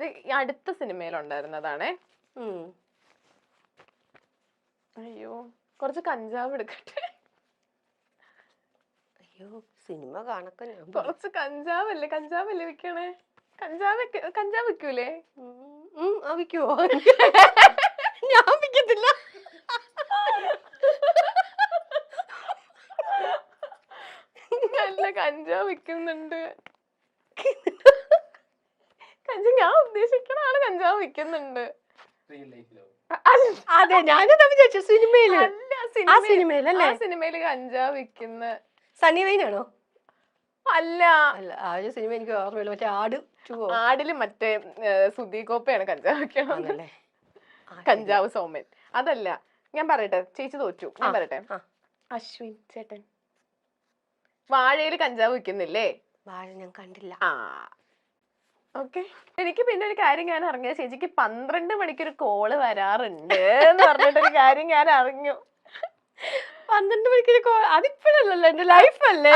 ഈ അടുത്ത സിനിമയിലുണ്ടായിരുന്നതാണേ. അയ്യോ കുറച്ച് കഞ്ചാവ് എടുക്കട്ടെ. അയ്യോ സിനിമ കാണക്കാൻ കുറച്ച് കഞ്ചാവല്ലേ വിൽക്കണേ? കഞ്ചാവ് വിൽക്കൂലേ? വിൽക്കുവോ? ഞാൻ വിൽക്കത്തില്ല. നല്ല കഞ്ചാവ് വിൽക്കുന്നുണ്ട്. ഞാൻ ഉദ്ദേശിക്കണ ആള് കഞ്ചാവ് വിൽക്കുന്നുണ്ട്. അതെ ഞാനും വിചാരിച്ചു സിനിമയില്. ആ സിനിമയില് കഞ്ചാവ് വിൽക്കുന്ന സണ്ണി വെയിനാണോ? അല്ല അല്ല ആ ഒരു സിനിമ എനിക്ക് ഓർമ്മയില്ല. മറ്റേ ആടില് മറ്റേ സുധീകോപ്പയാണ് കഞ്ചാവ് വിൽക്കണല്ലേ. കഞ്ചാവ് സോമൻ അതല്ല. ഞാൻ പറയട്ടെ, ചേച്ചി തോറ്റു. ഞാൻ പറയട്ടെ, അശ്വിൻ ചേട്ടൻ വാഴയില് കഞ്ചാവ് വിൽക്കുന്നില്ലേ? വാഴ ഞാൻ കണ്ടില്ല. ഓക്കെ. എനിക്ക് പിന്നെ ഒരു കാര്യം ഞാൻ അറിഞ്ഞ, ചേച്ചിക്ക് 12 മണിക്കൊരു കോള് വരാറുണ്ട് എന്ന് പറഞ്ഞിട്ടൊരു കാര്യം ഞാൻ അറിഞ്ഞു. 12 മണിക്കൊരു കോൾ? അതിപ്പോഴല്ലോ എന്റെ ലൈഫ് അല്ലേ?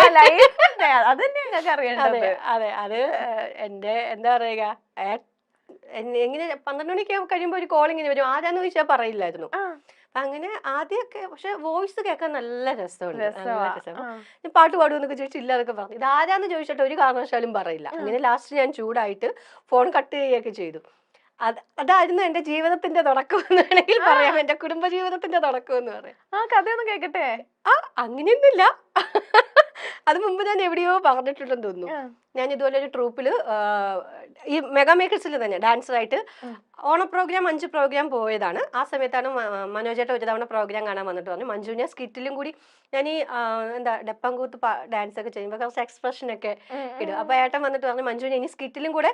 അതന്നെ ഞങ്ങൾക്ക് അറിയേണ്ടത്. അതെ അത് എന്റെ എന്താ പറയുക, എങ്ങനെ 12 മണിക്ക് കഴിയുമ്പോ ഒരു കോൾ ഇങ്ങനെ വരും. ആരാന്ന് ചോദിച്ചാൽ പറയില്ലായിരുന്നു. അങ്ങനെ ആദ്യമൊക്കെ. പക്ഷെ വോയിസ് കേൾക്കാൻ നല്ല രസമുണ്ട്. ഞാൻ പാട്ട് പാടുമെന്നൊക്കെ ചോദിച്ചില്ല അതൊക്കെ പറഞ്ഞു. ഇത് ആരാന്ന് ചോദിച്ചിട്ട് ഒരു കാരണവശാലും പറയില്ല. അങ്ങനെ ലാസ്റ്റ് ഞാൻ ചൂടായിട്ട് ഫോൺ കട്ട് ചെയ്യുകയൊക്കെ ചെയ്തു. അതായിരുന്നു എന്റെ ജീവിതത്തിന്റെ തുടക്കം എന്ന് വേണമെങ്കിൽ പറയാം. എന്റെ കുടുംബ ജീവിതത്തിന്റെ തുടക്കം എന്ന് പറയാം. ആ കഥയൊന്നും കേക്കട്ടെ? അങ്ങനെയൊന്നുമില്ല. അത് മുമ്പ് ഞാൻ എവിടെയോ പറഞ്ഞിട്ടുണ്ടെന്ന് തോന്നുന്നു. ഞാൻ ഇതുപോലെ ഒരു ട്രൂപ്പില് ഈ മെഗാ മേക്കേഴ്സിൽ തന്നെ ഡാൻസറായിട്ട് ഓണ പ്രോഗ്രാം 5 പ്രോഗ്രാം പോയതാണ്. ആ സമയത്താണ് മനോജേട്ട ഒരു തവണ പ്രോഗ്രാം കാണാൻ വന്നിട്ട് പറഞ്ഞു, മഞ്ജുവിനെ സ്കിറ്റിലും കൂടി ഞാൻ ഈ എന്താ ഡപ്പങ്കൂത്ത് ഡാൻസ് ഒക്കെ ചെയ്യുമ്പോൾ കുറച്ച് എക്സ്പ്രഷൻ ഒക്കെ ഇടും. അപ്പൊ ഏട്ടൻ വന്നിട്ട് പറഞ്ഞു, മഞ്ജുവിനെ ഇനി സ്കിറ്റിലും കൂടെ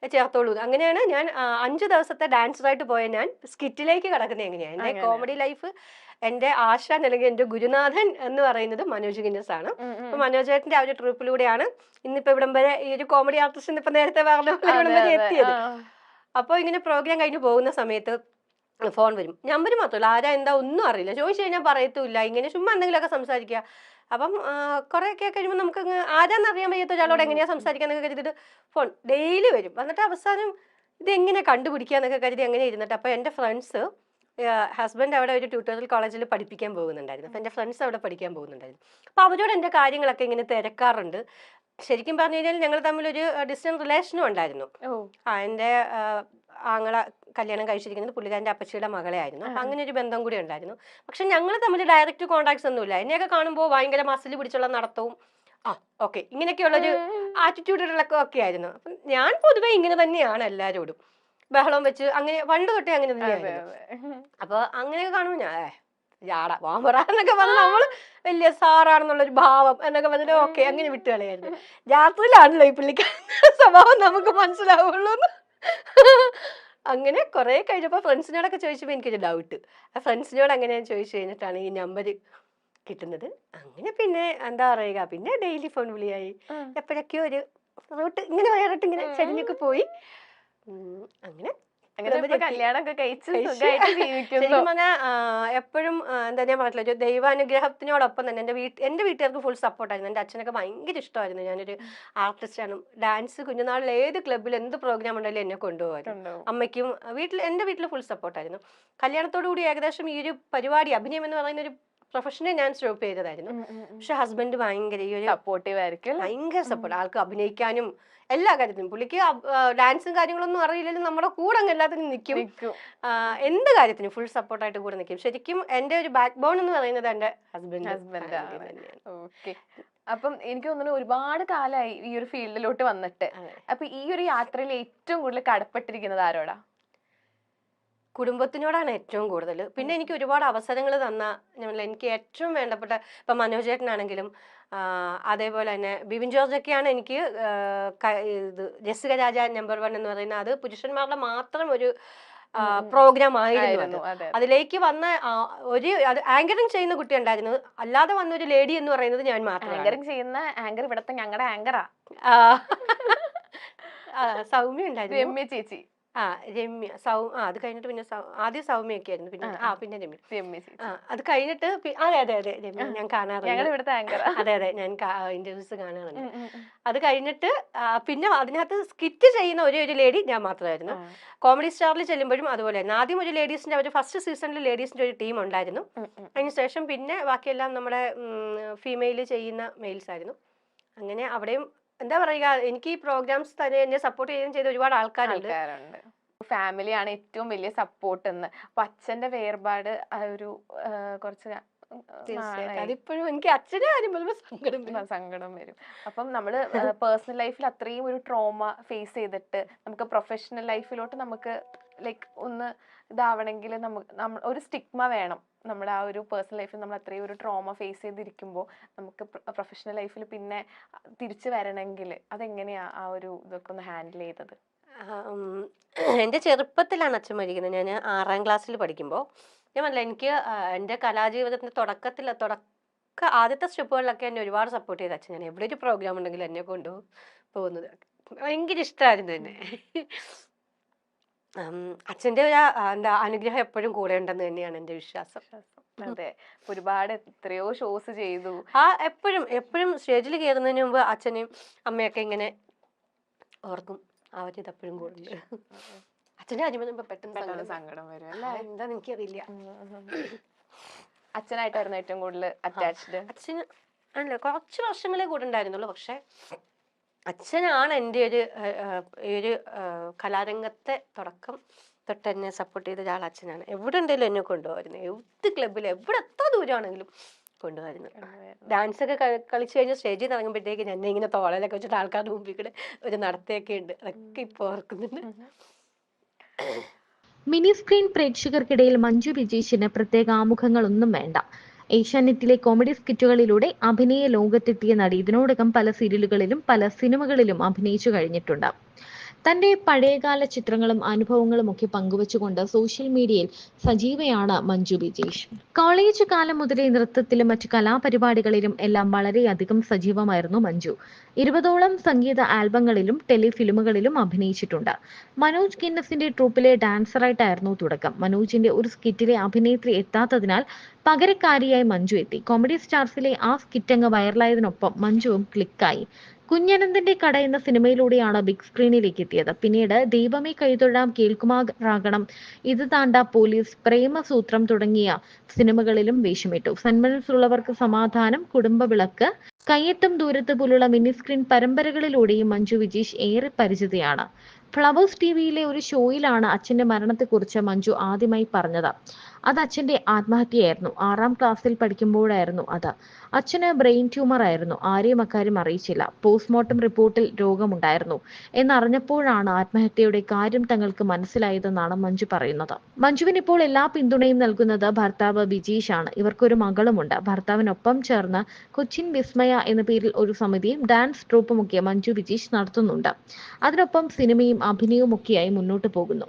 ചേർത്തോളൂ. അങ്ങനെയാണ് ഞാൻ 5 ദിവസത്തെ ഡാൻസറായിട്ട് പോയ ഞാൻ സ്കിറ്റിലേക്ക് കിടക്കുന്നത്. എങ്ങനെയാണ് എന്റെ കോമഡി ലൈഫ്. എന്റെ ആശാൻ അല്ലെങ്കിൽ എന്റെ ഗുരുനാഥൻ എന്ന് പറയുന്നത് മനോജ് ഗിന്നസ് ആണ്. അപ്പൊ മനോജേട്ടന്റെ ആ ഒരു ട്രൂപ്പിലൂടെയാണ് ഇന്നിപ്പോ ഇവിടം വരെ ഈ ഒരു കോമഡി ആർട്ടിസ്റ്റ് ഇപ്പൊ നേരത്തെ പറഞ്ഞ ഇവിടം വരെ എത്തിയത്. അപ്പൊ ഇങ്ങനെ പ്രോഗ്രാം കഴിഞ്ഞ് പോകുന്ന സമയത്ത് ഫോൺ വരും. നമ്പർ മാത്രമല്ല, ആരാ എന്താ ഒന്നും അറിയില്ല. ചോദിച്ചു കഴിഞ്ഞാൽ പറയത്തുമില്ല. ഇങ്ങനെ ചുമ്മാ എന്തെങ്കിലുമൊക്കെ സംസാരിക്കുക. അപ്പം കുറെയൊക്കെ കഴിയുമ്പോൾ നമുക്ക് ആരാന്നറിയാൻ വയ്യാത്ത ഒരാളോട് എങ്ങനെയാ സംസാരിക്കാന്നൊക്കെ കരുതിയിട്ട് ഫോൺ ഡെയിലി വരും. എന്നിട്ട് അവസാനം ഇതെങ്ങനെ കണ്ടുപിടിക്കാന്നൊക്കെ കരുതി അങ്ങനെ ഇരുന്നിട്ട് അപ്പൊ എന്റെ ഫ്രണ്ട്സ്, ഹസ്ബൻഡ് അവിടെ ഒരു ട്യൂട്ടോറിയൽ കോളേജിൽ പഠിപ്പിക്കാൻ പോകുന്നുണ്ടായിരുന്നു. അപ്പൊ എന്റെ ഫ്രണ്ട്സ് അവിടെ പഠിക്കാൻ പോകുന്നുണ്ടായിരുന്നു. അപ്പൊ അവരോട് എന്റെ കാര്യങ്ങളൊക്കെ ഇങ്ങനെ തിരക്കാറുണ്ട്. ശരിക്കും പറഞ്ഞു കഴിഞ്ഞാൽ ഞങ്ങൾ തമ്മിലൊരു ഡിസ്റ്റൻസ് റിലേഷനും ഉണ്ടായിരുന്നു. എന്റെ ആങ്ങള കല്യാണം കഴിച്ചിരിക്കുന്നത് പുള്ളിക്കാരന്റെ അപ്പച്ചിയുടെ മകളെ ആയിരുന്നു. അപ്പൊ അങ്ങനെ ഒരു ബന്ധം കൂടി ഉണ്ടായിരുന്നു. പക്ഷെ ഞങ്ങൾ തമ്മിൽ ഡയറക്റ്റ് കോണ്ടാക്ട്സ് ഒന്നുമില്ല. എന്നെയൊക്കെ കാണുമ്പോൾ ഭയങ്കര മസിൽ പിടിച്ചുള്ള നടത്തവും ഓക്കെ ഇങ്ങനെയൊക്കെയുള്ളൊരു ആറ്റിറ്റ്യൂഡുകളൊക്കെ ഒക്കെ ആയിരുന്നു. അപ്പം ഞാൻ പൊതുവെ ഇങ്ങനെ തന്നെയാണ് എല്ലാവരോടും ബഹളം വെച്ച് അങ്ങനെ പണ്ട് തൊട്ടേ അങ്ങനെ തന്നെയായിരുന്നു. അപ്പൊ അങ്ങനെയൊക്കെ കാണുമ്പോൾ ഞാൻ ജാട വാമ്പറ എന്നൊക്കെ പറഞ്ഞ് നമ്മള് വലിയ സാറാണെന്നുള്ളൊരു ഭാവം എന്നൊക്കെ പറഞ്ഞിട്ട് ഓക്കെ അങ്ങനെ വിട്ട് കളയായിരുന്നു. രാത്രിയിലാണല്ലോ ഈ പുള്ളിക്കാരന്റെ സ്വഭാവം നമുക്ക് മനസ്സിലാവുള്ളൂ. അങ്ങനെ കുറെ കഴിഞ്ഞപ്പോ ഫ്രണ്ട്സിനോടൊക്കെ ചോദിച്ചപ്പോ എനിക്കൊരു ഡൗട്ട്. ആ ഫ്രണ്ട്സിനോട് അങ്ങനെ ചോദിച്ചു കഴിഞ്ഞിട്ടാണ് ഈ നമ്പർ കിട്ടുന്നത്. അങ്ങനെ പിന്നെ എന്താ പറയുക, പിന്നെ ഡെയിലി ഫോൺ വിളിയായി. എപ്പോഴൊക്കെയോ ഒരു റൂട്ട് ഇങ്ങനെ വയറിട്ട് ഇങ്ങനെ ചരിഞ്ഞൊക്കെ പോയി. അങ്ങനെ ശരിക്കും പറഞ്ഞാൽ എപ്പോഴും എന്താ ഞാൻ പറഞ്ഞില്ല, ഒരു ദൈവാനുഗ്രഹത്തിനോടൊപ്പം തന്നെ എന്റെ വീട്ടുകാർക്ക് ഫുൾ സപ്പോർട്ടായിരുന്നു. എന്റെ അച്ഛനൊക്കെ ഭയങ്കര ഇഷ്ടമായിരുന്നു. ഞാനൊരു ആർട്ടിസ്റ്റാണ്. ഡാൻസ് കുഞ്ഞുനാളിൽ ഏത് ക്ലബ്ബിൽ എന്ത് പ്രോഗ്രാം ഉണ്ടെങ്കിലും എന്നെ കൊണ്ടുപോകായിരുന്നു. അമ്മയ്ക്കും എന്റെ വീട്ടിൽ ഫുൾ സപ്പോർട്ടായിരുന്നു. കല്യാണത്തോടു കൂടി ഏകദേശം ഈ ഒരു പരിപാടി അഭിനയം എന്ന് പറയുന്ന ഒരു പ്രൊഫഷനെ ഞാൻ സ്റ്റോപ്പ് ചെയ്തതായിരുന്നു. പക്ഷെ ഹസ്ബൻഡ് ഭയങ്കര ഈ ഒരു സപ്പോർട്ടീവ് ആയിരിക്കും. ഭയങ്കര സപ്പോർട്ട്. ആൾക്ക് അഭിനയിക്കാനും എല്ലാ കാര്യത്തിനും. പുള്ളിക്ക് ഡാൻസും കാര്യങ്ങളൊന്നും അറിയില്ലെങ്കിലും നമ്മുടെ കൂടെ അങ്ങ് എല്ലാത്തിനും നിൽക്കും. എന്ത് കാര്യത്തിനും ഫുൾ സപ്പോർട്ടായിട്ട് കൂടെ നിൽക്കും. ശരിക്കും എന്റെ ഒരു ബാക്ക് ബോൺ എന്ന് പറയുന്നത് എന്റെ ഹസ്ബൻഡ്. ഓക്കെ. അപ്പം എനിക്ക് തോന്നുന്നു ഒരുപാട് കാലമായി ഈ ഒരു ഫീൽഡിലോട്ട് വന്നിട്ട്. അപ്പൊ ഈ ഒരു യാത്രയിൽ ഏറ്റവും കൂടുതൽ കടപ്പെട്ടിരിക്കുന്നത് ആരോടാ? കുടുംബത്തിനോടാണ് ഏറ്റവും കൂടുതൽ. പിന്നെ എനിക്ക് ഒരുപാട് അവസരങ്ങൾ തന്ന എനിക്ക് ഏറ്റവും വേണ്ടപ്പെട്ട ഇപ്പൊ മനോജേട്ടനാണെങ്കിലും അതേപോലെ തന്നെ ബിബിൻ ജോർജൊക്കെയാണ് എനിക്ക് ഇത് ജസ്സിക രാജ നമ്പർ 1 എന്ന് പറയുന്ന അത് പുരുഷന്മാരുടെ മാത്രം ഒരു പ്രോഗ്രാം ആയിരുന്നു. അതിലേക്ക് വന്ന അത് ആങ്കറിങ് ചെയ്യുന്ന കുട്ടി ഉണ്ടായിരുന്നു. അല്ലാതെ വന്ന ഒരു ലേഡി എന്ന് പറയുന്നത് ഞാൻ മാത്രം. ആങ്കറിങ് ചെയ്യുന്ന ആങ്കർ ഇവിടത്തെ ഞങ്ങളുടെ ആങ്കറാ സൗമ്യ ഉണ്ടായിരുന്നു. രമ്യ ചേച്ചി ആ രമ്യ അത് കഴിഞ്ഞിട്ട് പിന്നെ ആദ്യം സൗമ്യൊക്കെ ആയിരുന്നു, പിന്നെ പിന്നെ രമ്യ. രമ്യ ചേച്ചി. അത് കഴിഞ്ഞിട്ട് അതെ അതെ അതെ രമ്യ ഞാൻ കാണാറുണ്ട്. ഞങ്ങളുടെ ഇവിടുത്തെ ആങ്കറാ. അതെ അതെ ഞാൻ ഇന്റർവ്യൂസ് കാണാറുണ്ട്. അത് കഴിഞ്ഞിട്ട് പിന്നെ അതിനകത്ത് സ്കിറ്റ് ചെയ്യുന്ന ഒരു ലേഡി ഞാൻ മാത്രമായിരുന്നു. കോമഡി സ്റ്റാറിൽ ചെല്ലുമ്പോഴും അതുപോലെ തന്നെ ആദ്യം ഒരു ലേഡീസിന്റെ ഒരു ഫസ്റ്റ് സീസണിൽ ലേഡീസിന്റെ ഒരു ടീം ഉണ്ടായിരുന്നു. അതിനുശേഷം പിന്നെ ബാക്കിയെല്ലാം നമ്മുടെ ഫീമെയിൽ ചെയ്യുന്ന മെയിൽസ് ആയിരുന്നു. അങ്ങനെ അവിടെയും എന്താ പറയുക, എനിക്ക് ഈ പ്രോഗ്രാംസ് തന്നെ എന്നെ സപ്പോർട്ട് ചെയ്യുകയും ചെയ്ത ഒരുപാട് ആൾക്കാരുണ്ട്. ഫാമിലിയാണ് ഏറ്റവും വലിയ സപ്പോർട്ട് എന്ന്. അപ്പൊ അച്ഛന്റെ വേർപാട് ഒരു കുറച്ച് അതിപ്പോഴും എനിക്ക് അച്ഛന്റെ കാര്യം സങ്കടം വരും. അപ്പം നമ്മള് പേഴ്സണൽ ലൈഫിൽ അത്രയും ഒരു ട്രോമ ഫേസ് ചെയ്തിട്ട് നമുക്ക് പ്രൊഫഷണൽ ലൈഫിലോട്ട് നമുക്ക് ലൈക്ക് ഒന്ന് ഇതാവണമെങ്കിൽ നമുക്ക് ഒരു സ്റ്റിഗ്മ വേണം. നമ്മുടെ ആ ഒരു പേഴ്സണൽ ലൈഫിൽ നമ്മൾ അത്രയും ഒരു ട്രോമ ഫേസ് ചെയ്തിരിക്കുമ്പോൾ നമുക്ക് പ്രൊഫഷണൽ ലൈഫിൽ പിന്നെ തിരിച്ചു വരണമെങ്കിൽ അതെങ്ങനെയാ ആ ഒരു ഇതൊക്കെ ഒന്ന് ഹാൻഡിൽ ചെയ്തത്? എൻ്റെ ചെറുപ്പത്തിലാണ് അച്ഛൻ മരിക്കുന്നത്. ഞാൻ 6ാം ക്ലാസ്സിൽ പഠിക്കുമ്പോൾ. ഞാൻ പറഞ്ഞില്ല, എനിക്ക് എൻ്റെ കലാജീവിതത്തിൻ്റെ ആദ്യത്തെ സ്റ്റെപ്പുകളിലൊക്കെ എന്നെ ഒരുപാട് സപ്പോർട്ട് ചെയ്ത അച്ഛൻ. ഞാൻ എവിടെ ഒരു പ്രോഗ്രാം ഉണ്ടെങ്കിലും എന്നെ കൊണ്ടുപോകുന്നത് ഭയങ്കര ഇഷ്ടമായിരുന്നു എന്നെ. അച്ഛൻ്റെ എന്താ അനുഗ്രഹം എപ്പോഴും കൂടെ ഉണ്ടെന്ന് തന്നെയാണ് എൻ്റെ വിശ്വാസം. അതെ, ഒരുപാട് എത്രയോ ഷോസ് ചെയ്തു. എപ്പോഴും സ്റ്റേജിൽ കയറുന്നതിന് മുമ്പ് അച്ഛനെയും അമ്മയൊക്കെ ഇങ്ങനെ ഓർക്കും. അവരിതെപ്പോഴും കൂടുണ്ട്. അച്ഛൻ്റെ കാര്യം പെട്ടെന്ന് സങ്കടം വരും അല്ലേ? എന്താന്ന് എനിക്കറിയില്ല. അച്ഛനായിട്ടായിരുന്നു ഏറ്റവും കൂടുതൽ അറ്റാച്ച്ഡ്? അച്ഛന് അല്ല, കുറച്ച് വർഷങ്ങളെ കൂടെ ഉണ്ടായിരുന്നുള്ളൂ. പക്ഷെ അച്ഛനാണ് എൻ്റെ ഒരു കലാരംഗത്തെ തുടക്കം തൊട്ട് എന്നെ സപ്പോർട്ട് ചെയ്ത ഒരാൾ അച്ഛനാണ്. എവിടെ ഉണ്ടെങ്കിലും എന്നെ കൊണ്ടുപോയിരുന്നു. എവിടെ ക്ലബിൽ എവിടെ എത്ര ദൂരമാണെങ്കിലും കൊണ്ടുപോയിരുന്നു. ഡാൻസ് ഒക്കെ കളിച്ചു കഴിഞ്ഞ് സ്റ്റേജിൽ നിന്ന് ഇറങ്ങുമ്പോഴത്തേക്ക് എന്നെ ഇങ്ങനെ തോളയിലൊക്കെ വെച്ചിട്ട് ആൾക്കാരുടെ മുമ്പിൽ കൂടെ ഒരു നടത്തിയൊക്കെ ഉണ്ട്. അതൊക്കെ ഇപ്പൊ ഓർക്കുന്നുണ്ട്. മിനി സ്ക്രീൻ പ്രേക്ഷകർക്കിടയിൽ മഞ്ജു വിജേഷിന് പ്രത്യേക ആമുഖങ്ങളൊന്നും വേണ്ട. ഏഷ്യാനെറ്റിലെ കോമഡി സ്കിറ്റുകളിലൂടെ അഭിനയ ലോകത്തെത്തിയ നടി ഇതിനോടകം പല സീരിയലുകളിലും പല സിനിമകളിലും അഭിനയിച്ചു കഴിഞ്ഞിട്ടുണ്ട്. തന്റെ പഴയകാല ചിത്രങ്ങളും അനുഭവങ്ങളും ഒക്കെ പങ്കുവച്ചുകൊണ്ട് സോഷ്യൽ മീഡിയയിൽ സജീവയാണ് മഞ്ജു വിജേഷ്. കോളേജ് കാലം മുതലേ നൃത്തത്തിലും മറ്റു കലാപരിപാടികളിലും എല്ലാം വളരെയധികം സജീവമായിരുന്നു മഞ്ജു. 20ഓളം സംഗീത ആൽബങ്ങളിലും ടെലിഫിലിമുകളിലും അഭിനയിച്ചിട്ടുണ്ട്. മനോജ് ഗിന്നസിന്റെ ട്രൂപ്പിലെ ഡാൻസറായിട്ടായിരുന്നു തുടക്കം. മനോജിന്റെ ഒരു സ്കിറ്റിലെ അഭിനേത്രി എത്താത്തതിനാൽ പകരക്കാരിയായി മഞ്ജു എത്തി. കോമഡി സ്റ്റാർസിലെ ആ സ്കിറ്റങ്ങ് വൈറലായതിനൊപ്പം മഞ്ജുവും ക്ലിക്കായി. കുഞ്ഞനന്തന്റെ കട എന്ന സിനിമയിലൂടെയാണ് ബിഗ് സ്ക്രീനിലേക്ക് എത്തിയത്. പിന്നീട് ദൈവമേ കൈതൊഴാം, കേൾക്കുമാറാകണം, ഇത് താണ്ട പോലീസ്, പ്രേമസൂത്രം തുടങ്ങിയ സിനിമകളിലും വേഷമിട്ടു. സന്മനസ്സുള്ളവർക്ക് സമാധാനം, കുടുംബവിളക്ക്, കയ്യെത്തും ദൂരത്ത് പോലുള്ള മിനി സ്ക്രീൻ പരമ്പരകളിലൂടെയും മഞ്ജു വിജേഷ് ഏറെ പരിചിതയാണ്. ഫ്ലവേഴ്സ് ടിവിയിലെ ഒരു ഷോയിലാണ് അച്ഛന്റെ മരണത്തെക്കുറിച്ച് മഞ്ജു ആദ്യമായി പറഞ്ഞത്. അത് അച്ഛന്റെ ആത്മഹത്യയായിരുന്നു. 6ാം ക്ലാസ്സിൽ പഠിക്കുമ്പോഴായിരുന്നു അത്. അച്ഛന് ബ്രെയിൻ ട്യൂമർ ആയിരുന്നു. ആരെയും അക്കാര്യം അറിയിച്ചില്ല. പോസ്റ്റ്മോർട്ടം റിപ്പോർട്ടിൽ രോഗമുണ്ടായിരുന്നു എന്നറിഞ്ഞപ്പോഴാണ് ആത്മഹത്യയുടെ കാര്യം തങ്ങൾക്ക് മനസ്സിലായതെന്നാണ് മഞ്ജു പറയുന്നത്. മഞ്ജുവിന് ഇപ്പോൾ എല്ലാ പിന്തുണയും നൽകുന്നത് ഭർത്താവ് വിജീഷാണ്. ഇവർക്കൊരു മകളുമുണ്ട്. ഭർത്താവിനൊപ്പം ചേർന്ന് കൊച്ചിൻ വിസ്മയ എന്ന പേരിൽ ഒരു സമിതിയും ഡാൻസ് ട്രൂപ്പുമൊക്കെ മഞ്ജു വിജീഷ് നടത്തുന്നുണ്ട്. അതിനൊപ്പം സിനിമയും അഭിനയവും ഒക്കെയായി മുന്നോട്ട് പോകുന്നു.